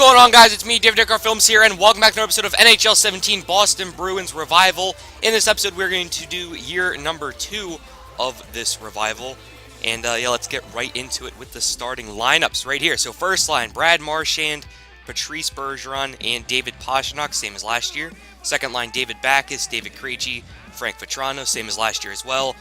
going on, guys? It's me, David Dickar Films here, and welcome back to another episode of NHL 17 Boston Bruins Revival. In this episode, we're going to do year number 2 of this revival. And yeah, let's get right into it with the starting lineups right here. So first line, Brad Marchand, Patrice Bergeron, and David Pastrnak, same as last year. Second line, David Backes, David Krejci, Frank Vatrano, same as last year as well.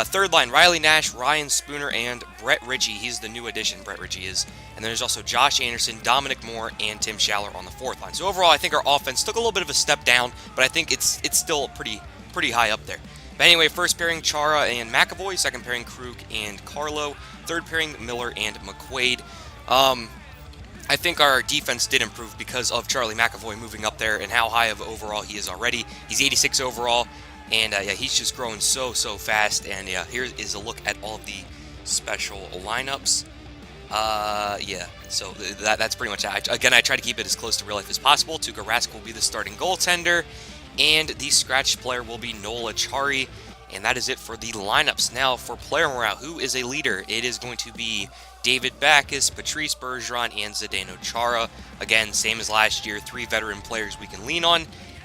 Third line, Riley Nash, Ryan Spooner, and Brett Ritchie. He's the new addition, Brett Ritchie is. And then there's also Josh Anderson, Dominic Moore, and Tim Schaller on the fourth line. So overall, I think our offense took a little bit of a step down, but I think it's still pretty high up there. But anyway, first pairing, Chara and McAvoy. Second pairing, Krug and Carlo. Third pairing, Miller and McQuaid. I think our defense did improve because of Charlie McAvoy moving up there and how high of overall he is already. He's 86 overall. And yeah, he's just growing so fast. And yeah, here is a look at all of the special lineups. Yeah, so that's pretty much it. Again, I try to keep it as close to real life as possible. Tuukka Rask will be the starting goaltender, and the scratch player will be Noel Acciari. And that is it for the lineups. Now, for player morale, who is a leader? It is going to be David Backes, Patrice Bergeron, and Zdeno Chara. Again, same as last year, 3 veteran players we can lean on.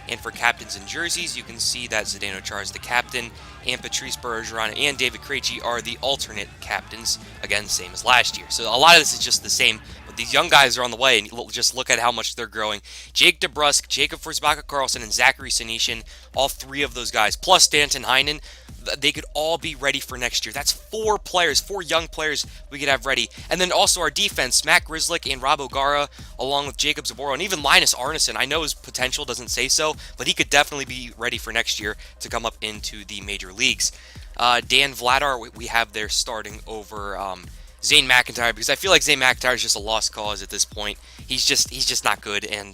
And for captains and jerseys, you can see that Zdeno Chara is the captain, and Patrice Bergeron and David Krejci are the alternate captains. Again, same as last year. So a lot of this is just the same, but these young guys are on the way, and just look at how much they're growing. Jake DeBrusk, Jacob Forsbacka-Karlsson, and Zachary Senyshyn, all 3 of those guys, plus Stanton Heinen, they could all be ready for next year. That's 4 players, 4 young players we could have ready. And then also our defense, Matt Grzelcyk and Rob O'Gara, along with Jacob Zboril, and even Linus Arneson. I know his potential doesn't say so, but he could definitely be ready for next year to come up into the major leagues. Dan Vladar, we have there starting over Zane McIntyre, because I feel like Zane McIntyre is just a lost cause at this point. He's just not good, and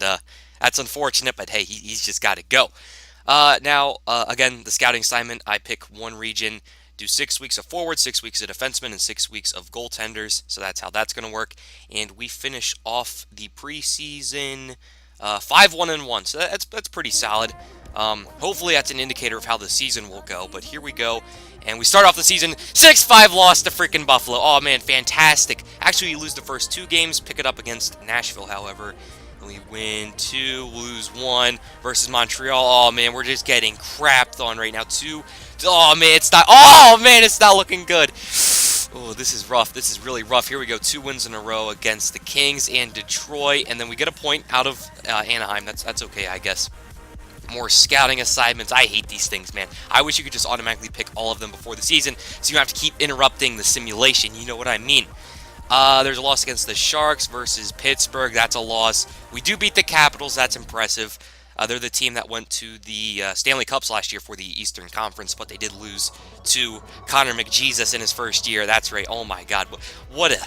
that's unfortunate, but hey, he's just got to go. Now, again, the scouting assignment, I pick one region, do 6 weeks of forward, 6 weeks of defensemen, and 6 weeks of goaltenders. So that's how that's going to work. And we finish off the preseason 5-1-1. So that's pretty solid. Hopefully that's an indicator of how the season will go. But here we go. And we start off the season 6-5 loss to freaking Buffalo. Oh, man, fantastic. Actually, you lose the first 2 games, pick it up against Nashville, however. We win 2, lose 1 versus Montreal. Oh, man, we're just getting crapped on right now. 2. Oh, man, it's not. Oh, man, it's not looking good. Oh, this is rough. This is really rough. Here we go. 2 wins in a row against the Kings and Detroit. And then we get a point out of Anaheim. That's okay, I guess. More scouting assignments. I hate these things, man. I wish you could just automatically pick all of them before the season so you don't have to keep interrupting the simulation. You know what I mean? There's a loss against the Sharks versus Pittsburgh. That's a loss. We do beat the Capitals. That's impressive. They're the team that went to the Stanley Cups last year for the Eastern Conference, but they did lose to Connor McJesus in his first year. That's right. Oh, my God. What a...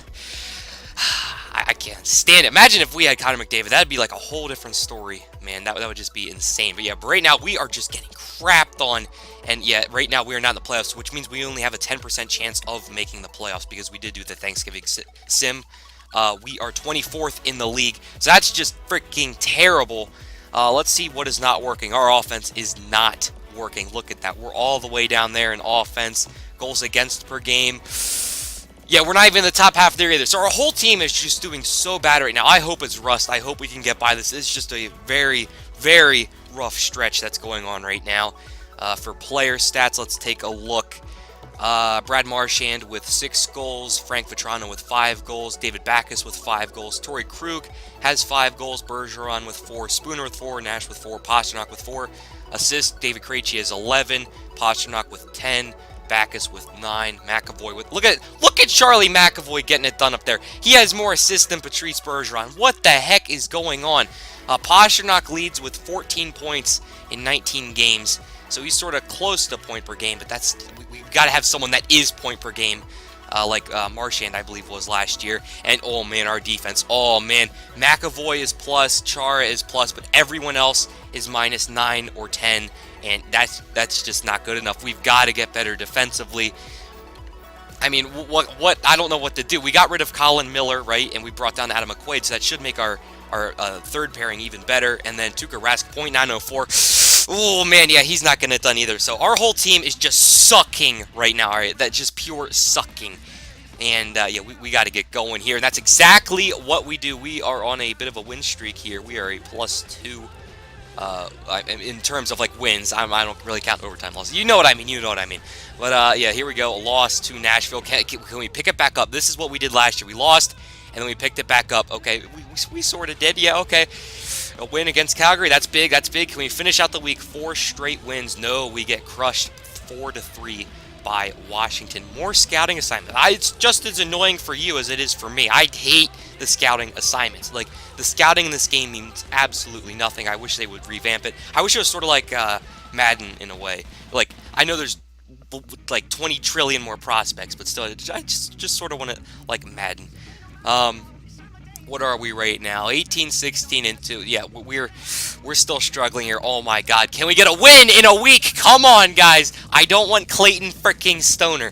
I can't stand it. Imagine if we had Connor McDavid. That would be like a whole different story, man. That would just be insane. But yeah, but right now we are just getting crapped on. And yeah, right now we are not in the playoffs, which means we only have a 10% chance of making the playoffs because we did do the Thanksgiving sim. We are 24th in the league. So that's just freaking terrible. Let's see what is not working. Our offense is not working. Look at that. We're all the way down there in offense. Goals against per game. Yeah, we're not even in the top half there either. So our whole team is just doing so bad right now. I hope it's rust. I hope we can get by this. It's just a very, very rough stretch that's going on right now. For player stats, let's take a look. Brad Marchand with 6 goals. Frank Vatrano with 5 goals. David Backes with 5 goals. Torrey Krug has 5 goals. Bergeron with 4. Spooner with 4. Nash with 4. Pastrnak with 4. Assists, David Krejci has 11. Pastrnak with 10. Backes with 9, McAvoy with... Look at Charlie McAvoy getting it done up there. He has more assists than Patrice Bergeron. What the heck is going on? Pastrnak leads with 14 points in 19 games. So he's sort of close to point per game, but we've got to have someone that is point per game, like Marchand, I believe, was last year. And, oh, man, our defense. Oh, man, McAvoy is plus, Chara is plus, but everyone else is minus 9 or 10. And that's just not good enough. We've got to get better defensively. I mean, what? I don't know what to do. We got rid of Colin Miller, right? And we brought down Adam McQuaid, so that should make our third pairing even better. And then Tuukka Rask, .904. Oh, man, yeah, he's not getting it done either. So our whole team is just sucking right now, all right? That's just pure sucking. And yeah, we got to get going here. And that's exactly what we do. We are on a bit of a win streak here. We are a +2 in terms of like wins. I don't really count overtime losses. You know what I mean. You know what I mean. But yeah, here we go. A loss to Nashville. Can we pick it back up? This is what we did last year. We lost, and then we picked it back up. Okay, we sort of did. Yeah, okay. A win against Calgary. That's big. That's big. Can we finish out the week? 4 straight wins. No, we get crushed 4-3 by Washington. More scouting assignments. It's just as annoying for you as it is for me. I hate the scouting assignments. Like, the scouting in this game means absolutely nothing. I wish they would revamp it. I wish it was sort of like Madden in a way. Like, I know there's like 20 trillion more prospects, but still, I just sort of want to like Madden. What are we right now? 18, 16, and 2. Yeah, we're still struggling here. Oh my God. Can we get a win in a week? Come on, guys. I don't want Clayton freaking Stoner.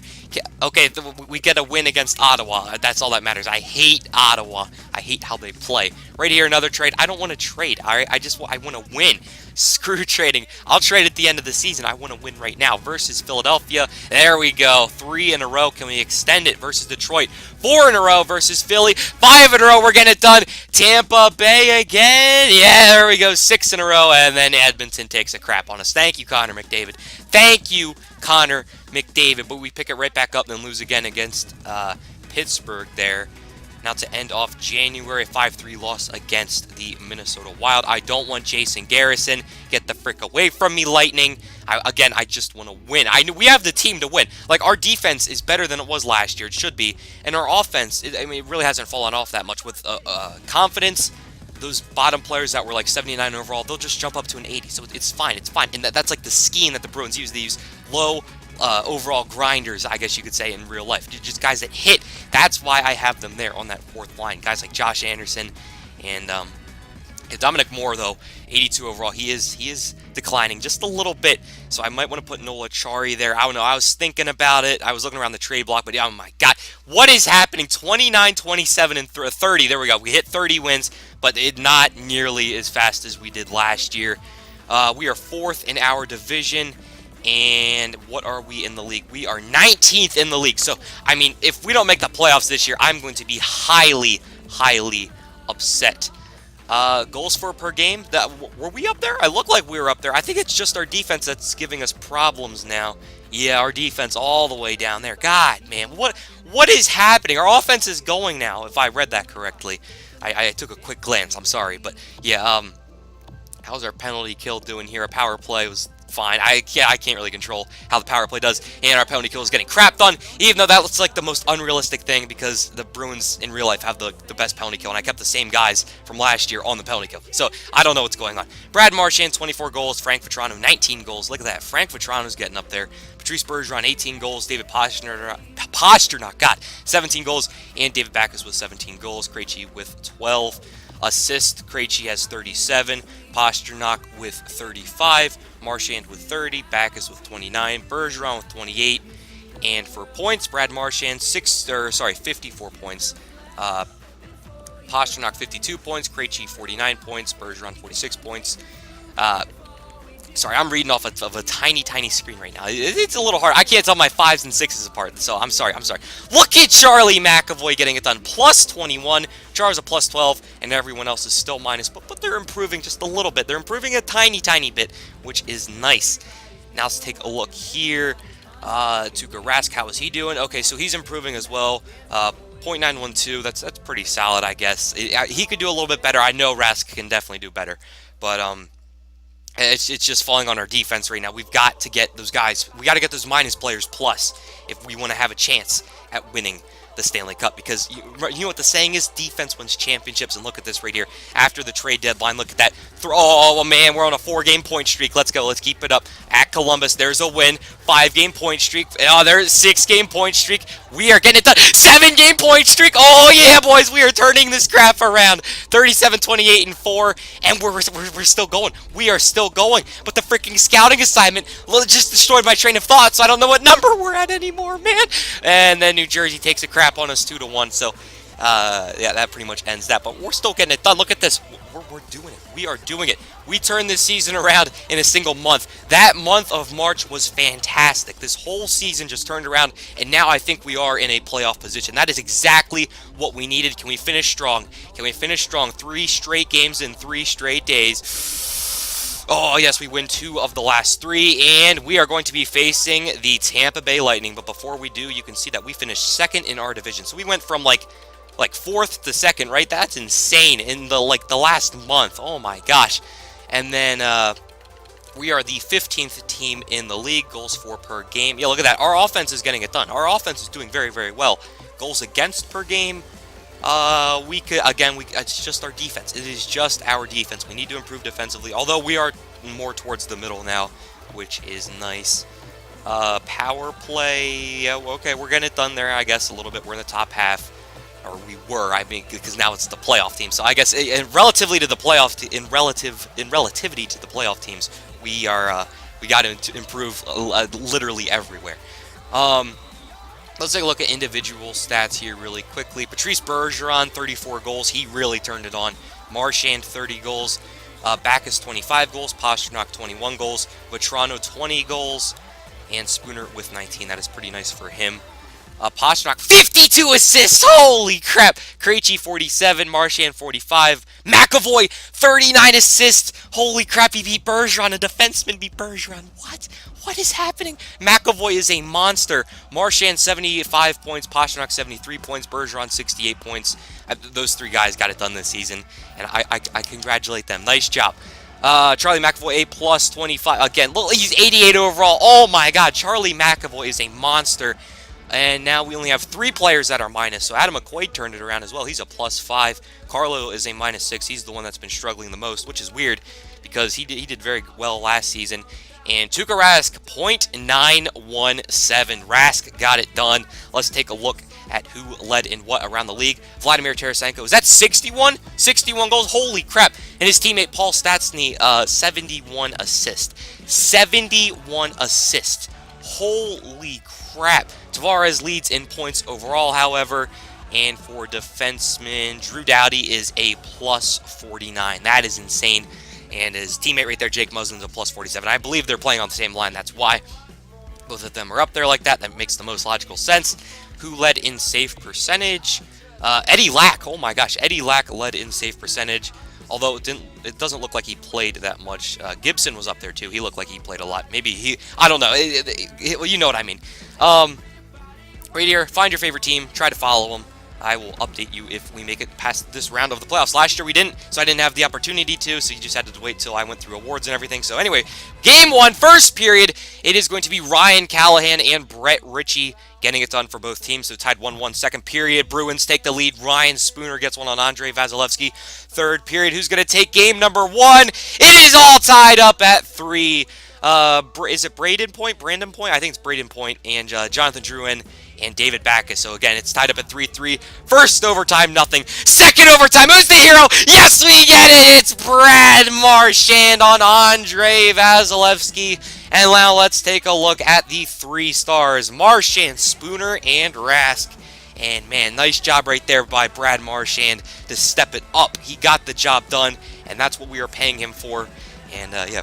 Okay, we get a win against Ottawa. That's all that matters. I hate Ottawa. I hate how they play. Right here, another trade. I don't want to trade. All right, I want to win. Screw trading. I'll trade at the end of the season. I want to win right now. Versus Philadelphia. There we go. 3 in a row. Can we extend it? Versus Detroit. 4 in a row versus Philly. 5 in a row. We're getting it done. Tampa Bay again. Yeah, there we go. 6 in a row. And then Edmonton takes a crap on us. Thank you, Connor McDavid. Thank you, Connor McDavid. But we pick it right back up and then lose again against Pittsburgh there. Now to end off January, 5-3 loss against the Minnesota Wild. I don't want Jason Garrison. Get the frick away from me, Lightning. I just want to win. We have the team to win. Like, our defense is better than it was last year. It should be. And our offense, it really hasn't fallen off that much. With confidence, those bottom players that were like 79 overall, they'll just jump up to an 80. So it's fine. It's fine. And that's like the scheme that the Bruins use. They use low overall grinders, I guess you could say, in real life. Just guys that hit. That's why I have them there on that 4th line. Guys like Josh Anderson and Dominic Moore, though, 82 overall. He is declining just a little bit, so I might want to put Nola Chari there. I don't know. I was thinking about it. I was looking around the trade block, but oh my God, what is happening? 29, 27, and 30. There we go. We hit 30 wins, but not nearly as fast as we did last year. We are 4th in our division. And what are we in the league? We are 19th in the league. So, I mean, if we don't make the playoffs this year, I'm going to be highly, highly upset. Goals for per game? Were we up there? I look like we were up there. I think it's just our defense that's giving us problems now. Yeah, our defense all the way down there. God, man, what is happening? Our offense is going now, if I read that correctly. I took a quick glance. I'm sorry. But, yeah, how's our penalty kill doing here? Our power play was fine. I can't really control how the power play does, and our penalty kill is getting crapped on, even though that looks like the most unrealistic thing because the Bruins in real life have the best penalty kill, and I kept the same guys from last year on the penalty kill. So I don't know what's going on. Brad Marchand, 24 goals. Frank Vatrano, 19 goals. Look at that. Frank Vatrano's getting up there. Patrice Bergeron, 18 goals. David Pastrnak, God, 17 goals. And David Backes with 17 goals. Krejci with 12 assists. Krejci has 37. Pastrnak with 35. Marchand with 30. Backes with 29. Bergeron with 28. And for points, Brad Marchand 54 points. Pastrnak 52 points. Krejci 49 points. Bergeron 46 points. Sorry, I'm reading off of a tiny, tiny screen right now. It's a little hard. I can't tell my 5s and 6s apart, so I'm sorry. Look at Charlie McAvoy getting it done. Plus 21. Char's a plus 12, and everyone else is still minus. But they're improving just a little bit. They're improving a tiny, tiny bit, which is nice. Now let's take a look here. Tuukka Rask, how is he doing? Okay, so he's improving as well. .912, that's pretty solid, I guess. He could do a little bit better. I know Rask can definitely do better. But, it's just falling on our defense right now. We've got to get those guys. We got to get those minus players plus if we want to have a chance at winning the Stanley Cup, because you know what the saying is, defense wins championships. And look at this right here after the trade deadline. Look at that. Oh man, we're on a 4-game point streak. Let's go. Let's keep it up. At Columbus, there's a win. 5-game point streak. Oh, there's a 6-game point streak. We are getting it done. 7-game point streak. Oh yeah, boys, we are turning this crap around. 37, 28, and 4, and we're still going. We are still going. But the freaking scouting assignment just destroyed my train of thought, so I don't know what number we're at anymore, man. And then New Jersey takes a crap on us 2-1. So Yeah, that pretty much ends that. But we're still getting it done. Look at this. We're doing it. We are doing it. We turned this season around in a single month. That month of March was fantastic. This whole season just turned around, and now I think we are in a playoff position. That is exactly what we needed. Can we finish strong? Can we finish strong? 3 straight games in 3 straight days. Oh, yes, we win 2 of the last 3, and we are going to be facing the Tampa Bay Lightning. But before we do, you can see that we finished 2nd in our division. So we went from like 4th to 2nd, right? That's insane in the last month. Oh my gosh. And then we are the 15th team in the league, goals for per game. Yeah, look at that. Our offense is getting it done. Our offense is doing very, very well. Goals against per game. It's just our defense. It is just our defense. We need to improve defensively, although we are more towards the middle now, which is nice. Power play. Yeah, okay, we're getting it done there, I guess, a little bit. We're in the top half. Or we were, I mean, because now it's the playoff team. So I guess, relatively to the playoff, in relativity to the playoff teams, we got to improve literally everywhere. Let's take a look at individual stats here really quickly. Patrice Bergeron, 34 goals. He really turned it on. Marchand, 30 goals. Backes, 25 goals. Pastrnak, 21 goals. Vatrano, 20 goals. And Spooner with 19. That is pretty nice for him. Pastrnak, 52 assists! Holy crap! Krejci, 47. Marchand, 45. McAvoy, 39 assists! Holy crap, he beat Bergeron. A defenseman beat Bergeron. What? What is happening? McAvoy is a monster. Marchand, 75 points. Pastrnak, 73 points. Bergeron, 68 points. Those 3 guys got it done this season, and I congratulate them. Nice job. Charlie McAvoy, A plus 25. Again, look, he's 88 overall. Oh my god, Charlie McAvoy is a monster. And now we only have 3 players that are minus. So Adam McQuaid turned it around as well. He's a plus 5. Carlo is a minus 6. He's the one that's been struggling the most, which is weird because he did very well last season. And Tuukka Rask, .917. Rask got it done. Let's take a look at who led in what around the league. Vladimir Tarasenko, is that 61? 61 goals? Holy crap. And his teammate Paul Stastny, 71 assists. 71 assists. Holy crap. Tavares leads in points overall, however, and for defenseman, Drew Doughty is a plus 49. That is insane. And his teammate right there, Jake Muslin's a plus 47. I believe they're playing on the same line. That's why both of them are up there like that. That makes the most logical sense. Who led in save percentage? Eddie Lack. Oh my gosh, Eddie Lack led in save percentage. Although it doesn't look like he played that much. Gibson was up there too. He looked like he played a lot. Maybe I don't know. Well, you know what I mean. Right here, find your favorite team. Try to follow them. I will update you if we make it past this round of the playoffs. Last year we didn't, so I didn't have the opportunity to, so you just had to wait till I went through awards and everything. So anyway, Game 1, first period, it is going to be Ryan Callahan and Brett Ritchie getting it done for both teams. So tied 1-1. Second period, Bruins take the lead. Ryan Spooner gets one on Andrei Vasilevsky. Third period, who's going to take game number 1? It is all tied up at 3. Is it Brandon Point? I think it's Brandon Point and Jonathan Drouin and David Backes. So again, it's tied up at 3-3. First overtime, nothing. Second overtime, who's the hero? Yes, we get it! It's Brad Marchand on Andrei Vasilevsky. And now let's take a look at the 3 stars. Marchand, Spooner, and Rask. And man, nice job right there by Brad Marchand to step it up. He got the job done, and that's what we are paying him for. And yeah,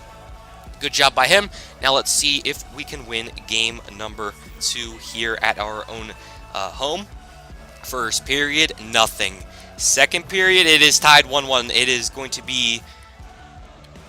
good job by him. Now let's see if we can win game number 2 here at our own home. First period, nothing. Second period, it is tied 1-1. It is going to be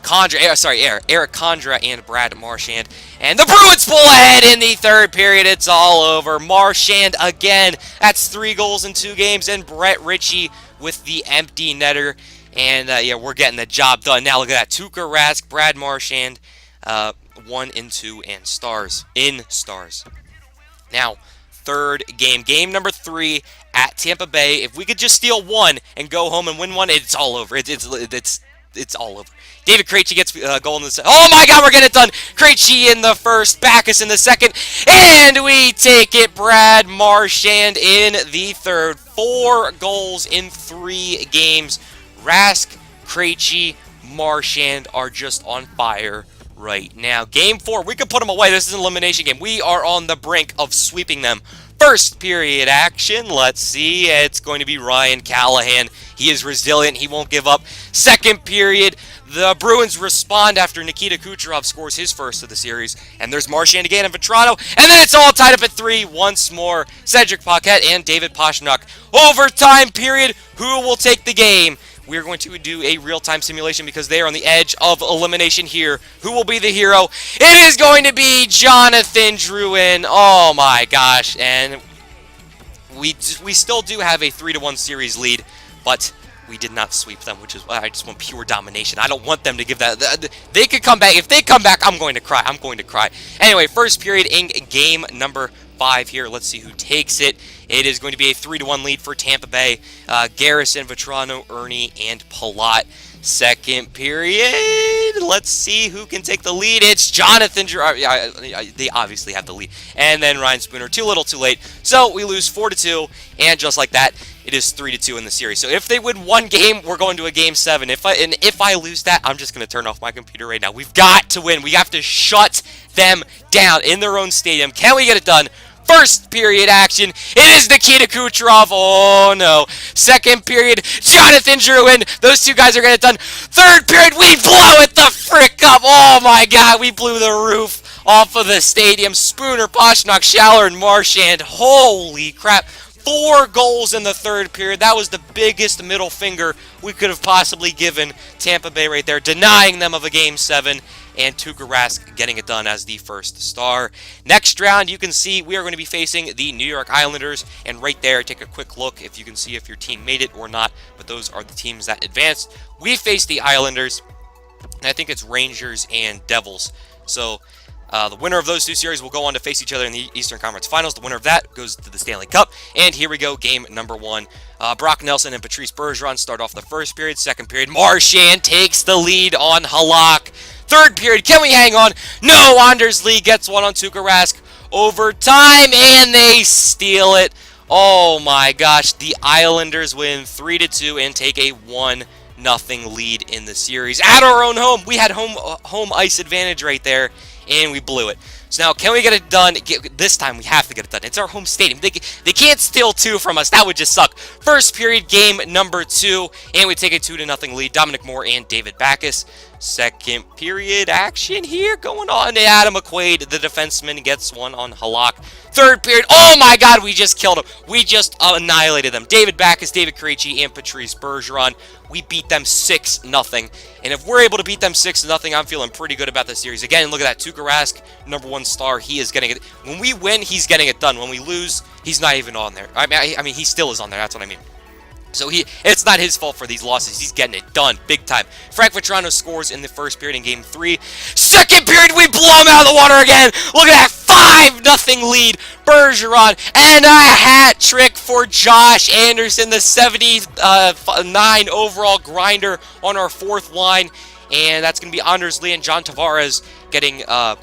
Eric Condra and Brad Marchand. And the Bruins pull ahead in the third period. It's all over. Marchand again. That's 3 goals in 2 games. And Brett Ritchie with the empty netter. And yeah, we're getting the job done. Now look at that. Tuukka Rask, Brad Marchand, 1 and 2, and stars. Now, third game. Game number 3 at Tampa Bay. If we could just steal 1 and go home and win 1, it's all over. It's all over. David Krejci gets a goal in the second. Oh my god, we're getting it done. Krejci in the first, Backes in the second, and we take it. Brad Marchand in the third. 4 goals in 3 games. Rask, Krejci, Marchand are just on fire right now. Game 4, we could put them away. This is an elimination game. We are on the brink of sweeping them. First period action, let's see, it's going to be Ryan Callahan. He is resilient, he won't give up. Second period, the Bruins respond after Nikita Kucherov scores his first of the series. And there's Marchand again and Vetrano. And then it's all tied up at 3 once more. Cedric Paquette and David Pastrnak. Overtime period, who will take the game? We're going to do a real-time simulation because they are on the edge of elimination here. Who will be the hero? It is going to be Jonathan Drouin. Oh my gosh. And we still do have a 3-1 series lead, but we did not sweep them, which is why I just want pure domination. I don't want them to give that. They could come back. If they come back, I'm going to cry. I'm going to cry. Anyway, first period in game number 5 here. Let's see who takes it. It is going to be a 3-1 lead for Tampa Bay. Garrison, Vetrano, Ernie, and Palat. Second period. Let's see who can take the lead. It's Jonathan. They obviously have the lead. And then Ryan Spooner. Too little, too late. So we lose 4-2. And just like that, it is 3-2 in the series. So if they win one game, we're going to a game 7. If I lose that, I'm just going to turn off my computer right now. We've got to win. We have to shut them down in their own stadium. Can we get it done? First period action, it is Nikita Kucherov. Oh no. Second period, Jonathan Drouin. Those two guys are getting it done. Third period, we blow it the frick up. Oh my god, we blew the roof off of the stadium. Spooner, Pastrnak, Schaller, and Marchand. Holy crap. 4 goals in the third period. That was the biggest middle finger we could have possibly given Tampa Bay right there, denying them of a Game 7, and Tuukka Rask getting it done as the first star. Next round, you can see we are going to be facing the New York Islanders, and right there, take a quick look if you can see if your team made it or not, but those are the teams that advanced. We faced the Islanders, and I think it's Rangers and Devils. So the winner of those two series will go on to face each other in the Eastern Conference Finals. The winner of that goes to the Stanley Cup. And here we go, game number 1. Brock Nelson and Patrice Bergeron start off the first period. Second period, Marchand takes the lead on Halak. Third period, can we hang on? No, Anders Lee gets one on Tuukka Rask. Overtime, and they steal it. Oh my gosh, the Islanders win 3-2 and take a 1-0 lead in the series. At our own home, we had home ice advantage right there, and we blew it. So now, can we get it done? This time, we have to get it done. It's our home stadium. They can't steal 2 from us. That would just suck. First period, game number 2, and we take a 2-0 lead. Dominic Moore and David Backes. Second period action here going on. Adam McQuaid, the defenseman, gets one on Halak. Third period, oh my god, we just killed them. We just annihilated them. David Backes, David Krejci, and Patrice Bergeron. We beat them 6-0. And if we're able to beat them 6-0, I'm feeling pretty good about this series. Again, look at that. Tuukka Rask, number 1 star. He is getting it. When we win, he's getting it done. When we lose, he's not even on there. I mean, he still is on there. That's what I mean. So it's not his fault for these losses. He's getting it done big time. Frank Vetrano scores in the first period in game 3. Second period, we blow him out of the water again. Look at that 5-0 lead. Bergeron, and a hat trick for Josh Anderson, the 79 overall grinder on our 4th line. And that's going to be Anders Lee and John Tavares getting a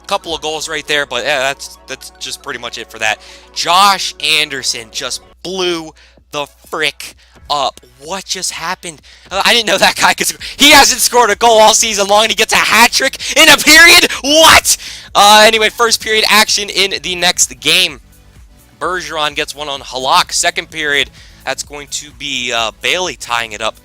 couple of goals right there. But yeah, that's just pretty much it for that. Josh Anderson just blew the frick up. What just happened? I didn't know that guy could score. He hasn't scored a goal all season long, and he gets a hat trick in a period? What? Anyway, first period action in the next game. Bergeron gets one on Halak. Second period, that's going to be Bailey tying it up.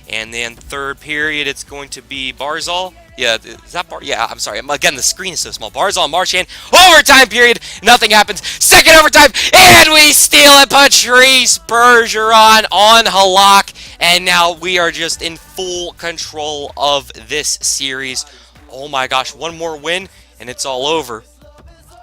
And then third period, it's going to be Barzal. Yeah, is that Bar? Yeah, I'm sorry. Again, the screen is so small. Barzal, Marchand. Overtime period. Nothing happens. Second overtime. And we steal it. Patrice Bergeron on Halak. And now we are just in full control of this series. Oh my gosh. One more win, and it's all over.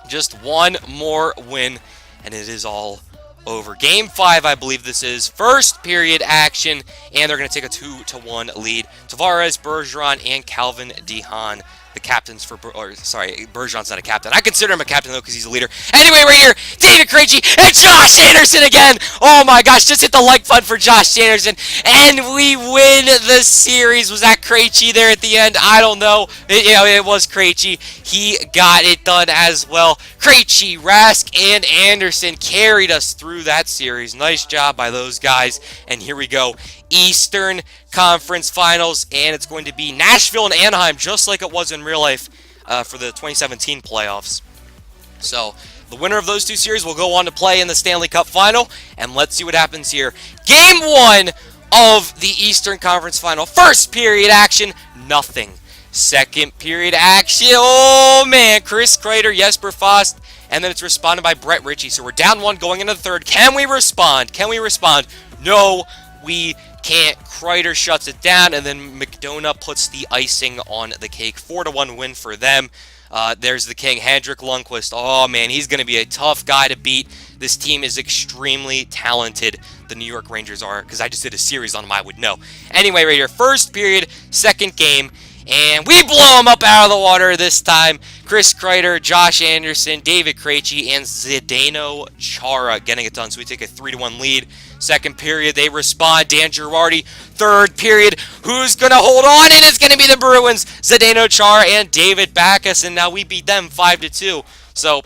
Just one more win, and it is all over. Game 5, I believe this is. First period action, and they're going to take a 2-1 lead. Tavares, Bergeron, and Calvin DeHaan, the captains for... Bergeron's not a captain. I consider him a captain, though, because he's a leader. Anyway, right here, David Krejci and Josh Anderson again. Oh, my gosh, just hit the like button for Josh Anderson, and we win the series. Was that Krejci there at the end? I don't know. It was Krejci. He got it done as well. Krejci, Rask, and Anderson carried us through that series. Nice job by those guys. And here we go. Eastern Conference Finals, and it's going to be Nashville and Anaheim, just like it was in real life for the 2017 playoffs. So, The winner of those two series will go on to play in the Stanley Cup Final, and let's see what happens here. Game 1 of the Eastern Conference Final. First period action, nothing. Second period action, oh man, Chris Kreider, Jesper Fast, and then it's responded by Brett Ritchie. So we're down 1 going into the third. Can we respond? Can we respond? No, we can't. Kreider shuts it down, and then McDonough puts the icing on the cake. 4-1 win for them. There's the king, Henrik Lundqvist. Oh man, he's going to be a tough guy to beat. This team is extremely talented. The New York Rangers are, because I just did a series on them, I would know. Anyway, right here, first period, second game, and we blow them up out of the water this time. Chris Kreider, Josh Anderson, David Krejci, and Zdeno Chara getting it done. So we take a 3-1 lead. Second period, they respond. Dan Girardi. Third period, who's going to hold on? And it's going to be the Bruins. Zdeno Chara and David Backes, and now we beat them 5-2. So,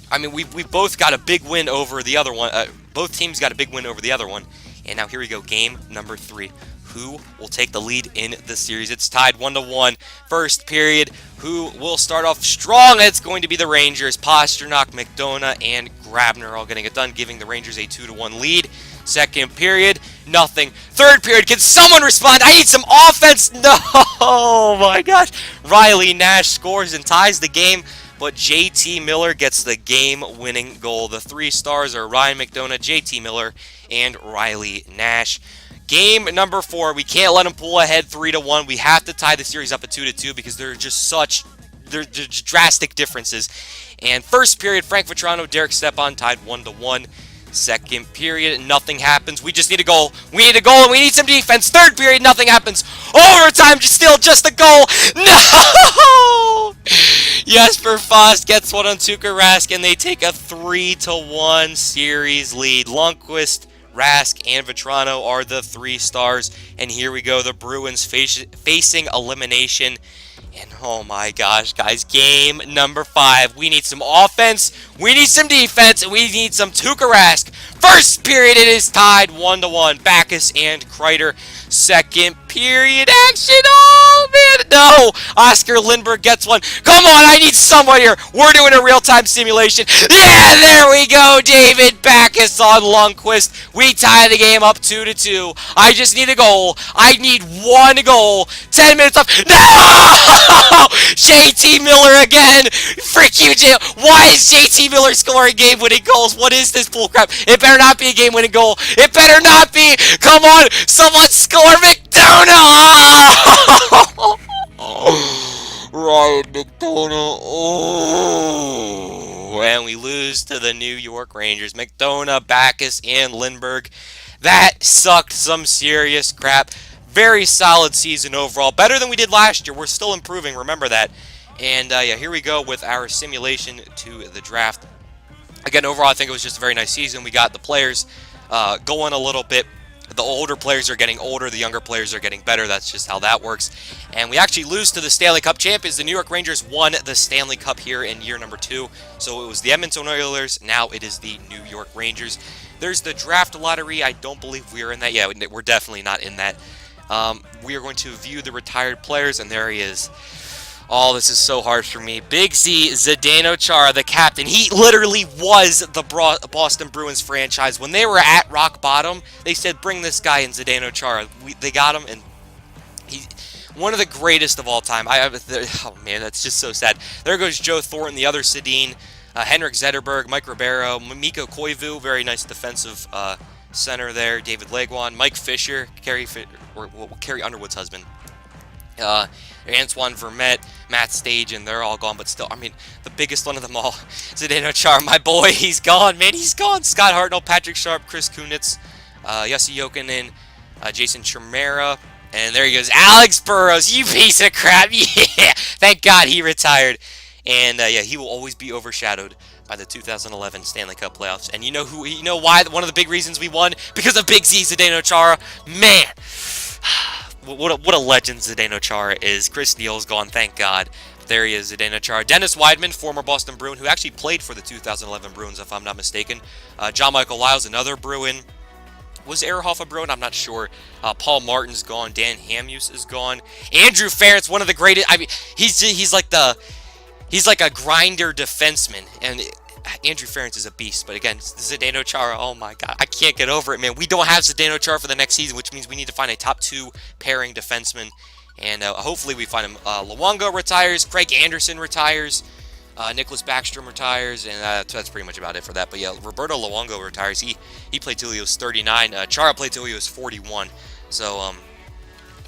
I mean, we both got a big win over the other one. Both teams got a big win over the other one. And now here we go, game number 3. Who will take the lead in the series? It's tied 1-1. First period, who will start off strong? It's going to be the Rangers. Pastrnak, McDonough, and Grabner all getting it done, giving the Rangers a 2-1 lead. Second period, nothing. Third period, can someone respond? I need some offense. No, oh my gosh. Riley Nash scores and ties the game, but JT Miller gets the game-winning goal. The 3 stars are Ryan McDonough, JT Miller, and Riley Nash. Game number 4, we can't let them pull ahead 3-1. We have to tie the series up at 2-2 because they're just they're just drastic differences. And first period, Frank Vatrano, Derek Stepan tied 1-1. Second period, nothing happens. We just need a goal. We need a goal and we need some defense. Third period, nothing happens. Overtime, just a goal. No! Jesper Fast gets one on Tuukka Rask, and they take a 3-1 series lead. Lundqvist, Rask, and Vatrano are the 3 stars. And here we go, the Bruins facing elimination. And oh my gosh, guys, game number 5. We need some offense, we need some defense, and we need some Tuukka Rask. First period, it is tied 1-1. Backes and Kreider. Second period action. Oh man, no. Oscar Lindbergh gets one. Come on, I need someone here. We're doing a real-time simulation. Yeah, there we go. David Backes on Lundqvist. We tie the game up 2-2. I just need a goal. I need 1 goal. 10 minutes left. No! JT Miller again. Frick you, Jay. Why is JT Miller scoring game-winning goals? What is this bullcrap? It better not be a game-winning goal. It better not be. Come on, someone score. McDonough! Ryan McDonough. Oh. And we lose to the New York Rangers. McDonough, Backes, and Lindbergh. That sucked some serious crap. Very solid season overall. Better than we did last year. We're still improving. Remember that. And yeah, here we go with our simulation to the draft. Again, overall, I think it was just a very nice season. We got the players going a little bit. The older players are getting older, the younger players are getting better. That's just how that works. And we actually lose to the Stanley Cup champions. The New York Rangers won the Stanley Cup here in year number 2. So it was the Edmonton Oilers. Now it is the New York Rangers. There's the draft lottery. I don't believe we are in that. Yeah, we're definitely not in that. We are going to view the retired players, and there he is. Oh, this is so hard for me. Big Z, Zdeno Chara, the captain. He literally was the Boston Bruins franchise. When they were at rock bottom, they said, bring this guy in, Zdeno Chara. They got him, and he's one of the greatest of all time. Oh, man, that's just so sad. There goes Joe Thornton, the other Sedin, Henrik Zetterberg, Mike Ribeiro, Mikko Koivu, very nice defensive center there, David Legwand, Mike Fisher, Carrie Underwood's husband. Antoine Vermette, Matt Stajan, they're all gone, but still, I mean, the biggest one of them all, Zdeno Chara, my boy, he's gone, man, he's gone. Scott Hartnell, Patrick Sharp, Chris Kunitz, Jussi Jokinen, Jason Chimera, and there he goes, Alex Burrows, you piece of crap, yeah, thank God he retired, and yeah, he will always be overshadowed by the 2011 Stanley Cup playoffs. And you know why? One of the big reasons we won? Because of Big Z, Zdeno Chara, man. What a legend Zdeno Chara is. Chris Neal's gone, thank God. There he is, Zdeno Chara. Dennis Weidman, former Boston Bruin, who actually played for the 2011 Bruins, if I'm not mistaken. John Michael Lyles, another Bruin. Was Ehrhoff a Bruin? I'm not sure. Paul Martin's gone. Dan Hamhuis is gone. Andrew Ference, one of the greatest. I mean, he's like a grinder defenseman, and Andrew Ferentz is a beast, but again, Zdeno Chara, oh my god, I can't get over it, man. We don't have Zdeno Chara for the next season, which means we need to find a top 2 pairing defenseman, and hopefully we find him. Luongo retires, Craig Anderson retires, Nicholas Backstrom retires, and that's pretty much about it for that. But yeah, Roberto Luongo retires. He played till he was 39. Chara played till he was 41. So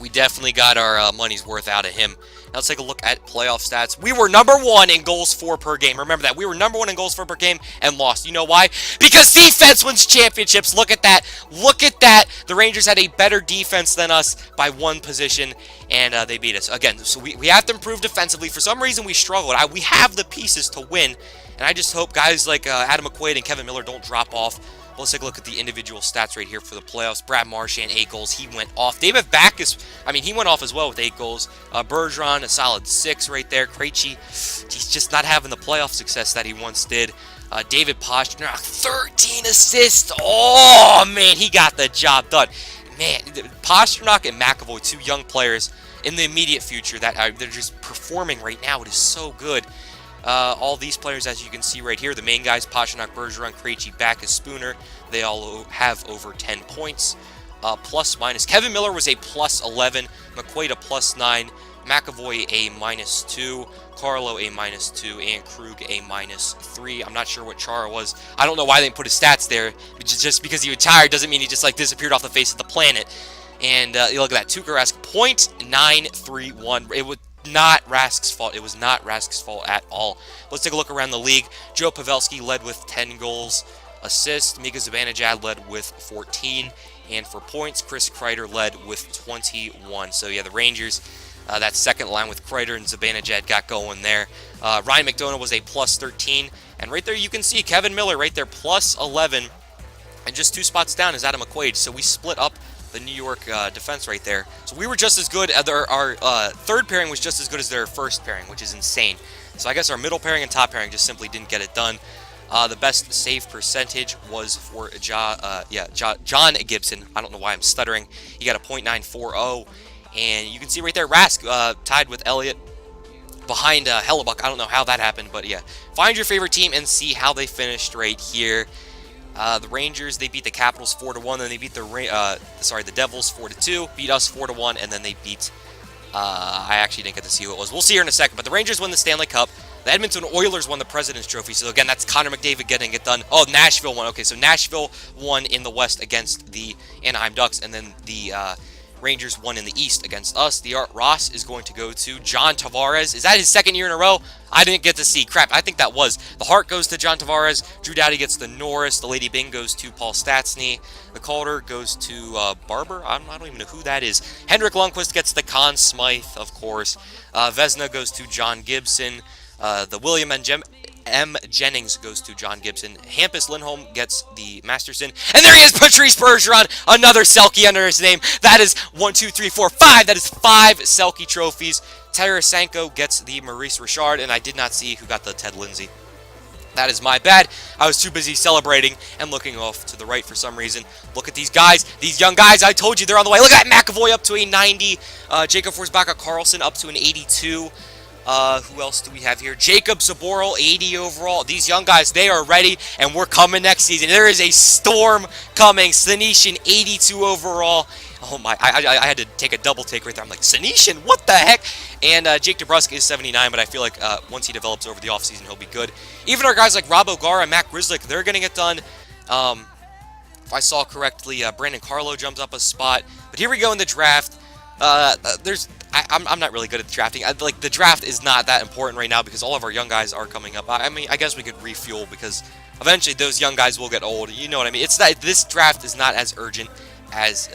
we definitely got our money's worth out of him. Now let's take a look at playoff stats. We were number 1 in goals for per game. Remember that. We were number 1 in goals for per game and lost. You know why? Because defense wins championships. Look at that. Look at that. The Rangers had a better defense than us by 1 position, and they beat us. Again, so we have to improve defensively. For some reason, we struggled. We have the pieces to win, and I just hope guys like Adam McQuaid and Kevin Miller don't drop off. Let's take a look at the individual stats right here for the playoffs. Brad Marchand, 8 goals. He went off. David Backes, he went off as well with 8 goals. Bergeron, a solid 6 right there. Krejci, he's just not having the playoff success that he once did. David Pastrnak, 13 assists. Oh, man, he got the job done. Man, Pastrnak and McAvoy, 2 young players in the immediate future that they're just performing right now. It is so good. All these players, as you can see right here, the main guys, Pastrnak, Bergeron, Krejci, Backes, Spooner, they all have over 10 points. Plus, minus. Kevin Miller was a plus 11, McQuaid a plus 9, McAvoy a minus 2, Carlo a minus 2, and Krug a minus 3. I'm not sure what Chara was. I don't know why they didn't put his stats there. Just because he retired doesn't mean he just disappeared off the face of the planet. And you look at that, Tuukka Rask, .931. It would not Rask's fault. It was not Rask's fault at all. Let's take a look around the league. Joe Pavelski led with 10 goals. Assists, Mika Zibanejad led with 14. And for points, Chris Kreider led with 21. So yeah, the Rangers, that second line with Kreider and Zibanejad got going there. Ryan McDonough was a plus 13. And right there you can see Kevin Miller right there, plus 11. And just 2 spots down is Adam McQuaid. So we split up the New York defense right there. So we were just as good. Our third pairing was just as good as their first pairing, which is insane. So I guess our middle pairing and top pairing just simply didn't get it done. The best save percentage was for John Gibson. I don't know why I'm stuttering. He got a .940. And you can see right there, Rask tied with Elliott behind Hellebuck. I don't know how that happened, but yeah. Find your favorite team and see how they finished right here. The Rangers, they beat the Capitals 4-1, then they beat the Devils 4-2, beat us 4-1, and then they beat, I actually didn't get to see who it was. We'll see here in a second, but the Rangers won the Stanley Cup. The Edmonton Oilers won the President's Trophy, so again, that's Connor McDavid getting it done. Oh, Nashville won. Okay, so Nashville won in the West against the Anaheim Ducks, and then the Rangers won in the East against us. The Art Ross is going to go to John Tavares. Is that his second year in a row? I didn't get to see. Crap, I think that was. The Hart goes to John Tavares. Drew Doughty gets the Norris. The Lady Bing goes to Paul Stastny. The Calder goes to Barber. I don't even know who that is. Henrik Lundqvist gets the Conn Smythe, of course. Vezina goes to John Gibson. The William M. Jennings goes to John Gibson. Hampus Lindholm gets the Masterson. And there he is, Patrice Bergeron. Another Selke under his name. That is 1, 2, 3, 4, 5. That is 5 Selke trophies. Tarasenko gets the Maurice Richard. And I did not see who got the Ted Lindsay. That is my bad. I was too busy celebrating and looking off to the right for some reason. Look at these guys. These young guys. I told you they're on the way. Look at that. McAvoy up to a 90. Jacob Forsbacka-Karlsson up to an 82. Who else do we have here? Jacob Zaboral, 80 overall. These young guys, they are ready, and we're coming next season. There is a storm coming. Senishin, 82 overall. Oh my, I had to take a double take right there. I'm like, Senishin, what the heck? And Jake DeBrusk is 79, but I feel like once he develops over the offseason, he'll be good. Even our guys like Rob O'Gara and Matt Grzelcyk, they're getting it done. If I saw correctly, Brandon Carlo jumps up a spot. But here we go in the draft. I'm not really good at drafting. The draft is not that important right now because all of our young guys are coming up. I mean, I guess we could refuel because eventually those young guys will get old. You know what I mean? It's that this draft is not as urgent as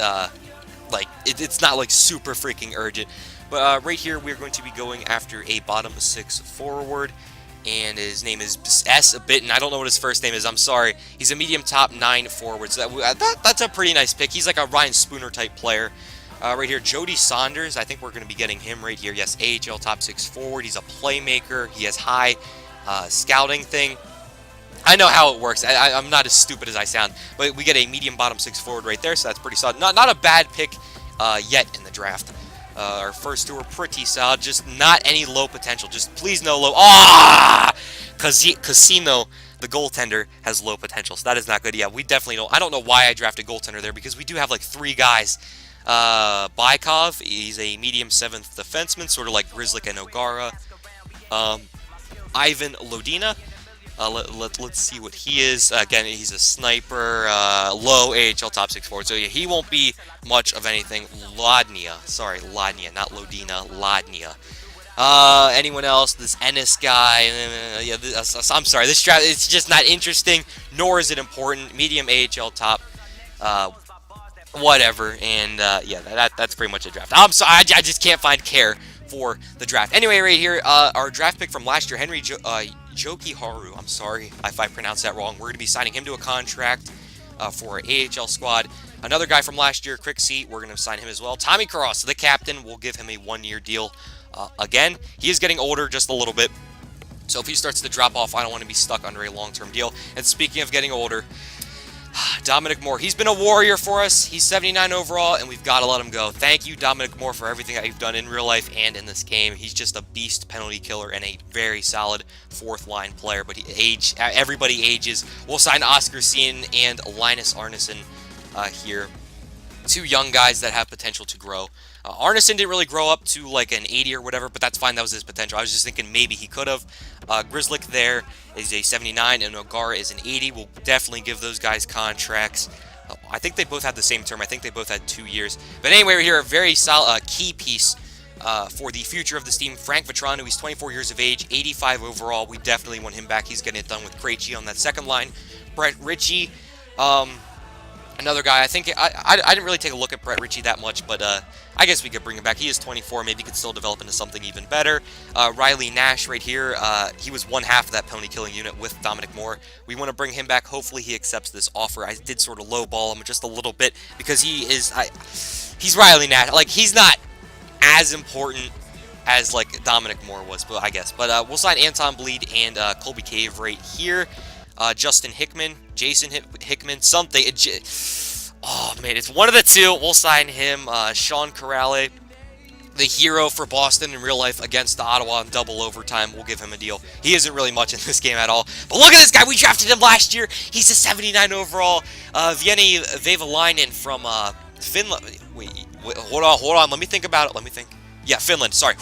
it's not like super freaking urgent. But right here we're going to be going after a bottom 6 forward, and his name is S. Bitten. I don't know what his first name is. I'm sorry. He's a medium top 9 forward. So that's a pretty nice pick. He's like a Ryan Spooner type player. Right here, Jody Saunders. I think we're going to be getting him right here. Yes, AHL top 6 forward. He's a playmaker. He has high scouting thing. I know how it works. I'm not as stupid as I sound. But we get a medium bottom 6 forward right there, so that's pretty solid. Not a bad pick yet in the draft. Our first 2 are pretty solid. Just not any low potential. Just please no low. Ah! Casino. the goaltender has low potential, so that is not good. Yeah, we definitely don't. I don't know why I drafted goaltender there, because we do have like 3 guys. Bykov, he's a medium 7th defenseman, sort of like Grzelcyk and O'Gara. Ivan Lodina, let's see what he is. Again, he's a sniper, low AHL top 6 forward, so yeah, he won't be much of anything. Lodnia, not Lodina, Lodnia. Anyone else? This Ennis guy. Yeah, I'm sorry. This draft, it's just not interesting, nor is it important. Medium AHL top, whatever. And yeah, that's pretty much a draft. I'm sorry. I just can't find care for the draft. Anyway, right here, our draft pick from last year, Henry Jokiharju. I'm sorry if I pronounced that wrong. We're going to be signing him to a contract for our AHL squad. Another guy from last year, Crixie, we're going to sign him as well. Tommy Cross, the captain, we'll give him a 1-year deal. Again, he is getting older just a little bit, so if he starts to drop off, I don't want to be stuck under a long-term deal. And speaking of getting older, Dominic Moore, he's been a warrior for us. He's 79 overall, and we've got to let him go. Thank you, Dominic Moore, for everything that you've done in real life and in this game. He's just a beast penalty killer and a very solid 4th-line player, but everybody ages. We'll sign Oscar Seen and Linus Arneson here. 2 young guys that have potential to grow. Arneson didn't really grow up to like an 80 or whatever, but that's fine. That was his potential. I was just thinking maybe he could have. Grzelcyk there is a 79, and O'Gara is an 80. We'll definitely give those guys contracts. I think they both had the same term. I think they both had 2 years. But anyway, we're here, a very solid key piece for the future of this team. Frank Vetrano, he's 24 years of age, 85 overall. We definitely want him back. He's getting it done with Krejci on that 2nd line. Brett Ritchie, another guy. I think I didn't really take a look at Brett Ritchie that much, but I guess we could bring him back. He is 24. Maybe he could still develop into something even better. Riley Nash right here. He was 1/2 of that penalty killing unit with Dominic Moore. We want to bring him back. Hopefully he accepts this offer. I did sort of lowball him just a little bit because he's Riley Nash. Like, he's not as important as like Dominic Moore was, but I guess. But we'll sign Anton Bleed and Colby Cave right here. Justin Hickman, Jason Hickman, something. Oh, man, it's one of the 2. We'll sign him. Sean Corrale, the hero for Boston in real life against the Ottawa in double overtime. We'll give him a deal. He isn't really much in this game at all. But look at this guy. We drafted him last year. He's a 79 overall. Vieni Vehviläinen from Finland. Wait, hold on. Let me think about it. Yeah, Finland. Sorry.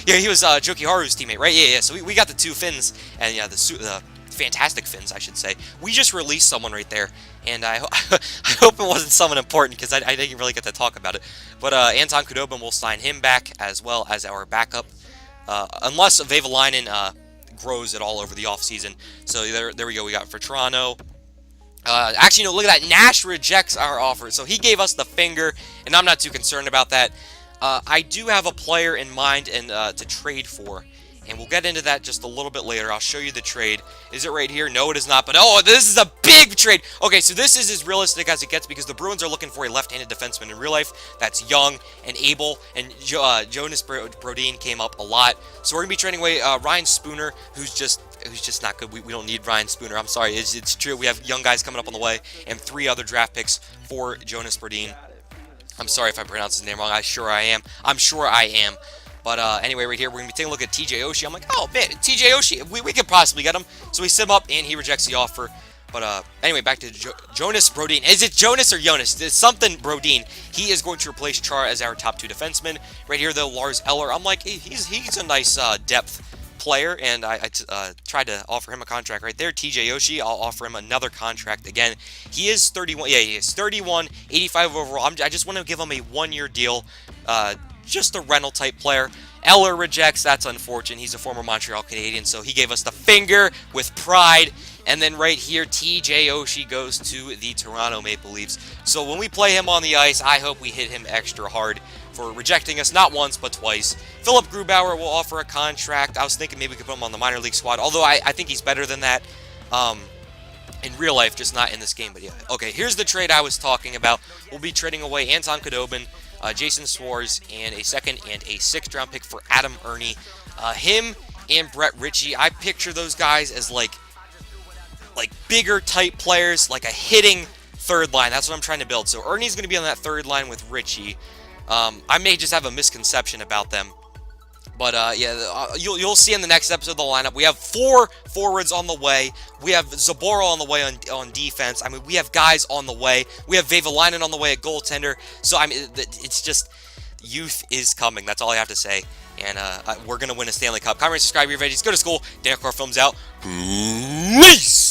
Yeah, he was Jokiharju's teammate, right? Yeah. So we got the 2 Finns, and yeah, the fantastic Finns, I should say. We just released someone right there, and I hope it wasn't someone important, because I didn't really get to talk about it. But Anton Khudobin, will sign him back as well as our backup, unless Vehviläinen grows at all over the offseason. So there we go. We got Vetrano. Actually, no, look at that. Nash rejects our offer, so he gave us the finger, and I'm not too concerned about that. I do have a player in mind and to trade for, and we'll get into that just a little bit later. I'll show you the trade. Is it right here? No, it is not. But, oh, this is a big trade. Okay, so this is as realistic as it gets because the Bruins are looking for a left-handed defenseman in real life that's young and able, and Jonas Brodin came up a lot. So we're going to be trading away Ryan Spooner, who's just not good. We don't need Ryan Spooner. I'm sorry. It's true. We have young guys coming up on the way, and 3 other draft picks for Jonas Brodin. I'm sorry if I pronounced his name wrong. I'm sure I am. But anyway, right here, we're going to be taking a look at TJ Oshie. I'm like, oh, man, TJ Oshie, we could possibly get him. So we sit him up, and he rejects the offer. But anyway, back to Jonas Brodin. Is it Jonas or Jonas? It's something Brodin. He is going to replace Char as our top 2 defensemen. Right here, though, Lars Eller. I'm like, hey, he's a nice depth player, and I tried to offer him a contract right there. TJ Oshie, I'll offer him another contract again. He is 31. Yeah, he is 31, 85 overall. I just want to give him a 1-year deal. Just a rental type player. Eller rejects. That's unfortunate. He's a former Montreal Canadian, so he gave us the finger with pride. And then right here, TJ Oshie goes to the Toronto Maple Leafs. So when we play him on the ice, I hope we hit him extra hard for rejecting us not once but twice. Philip Grubauer will offer a contract. I was thinking maybe we could put him on the minor league squad, although I think he's better than that in real life, just not in this game. But yeah, okay, here's the trade I was talking about. We'll be trading away Anton Khudobin, Jason Swartz, and a 2nd and a 6th round pick for Adam Ernie. Him and Brett Ritchie, I picture those guys as like bigger type players, like a hitting 3rd line. That's what I'm trying to build. So Ernie's going to be on that 3rd line with Ritchie. I may just have a misconception about them, But you'll see in the next episode of the lineup, we have 4 forwards on the way. We have Zaboro on the way on defense. I mean, we have guys on the way. We have Vavalainen on the way at goaltender. So, I mean, it's just, youth is coming. That's all I have to say. And we're going to win a Stanley Cup. Comment, subscribe, your veggies, go to school. Dan Films out. Peace!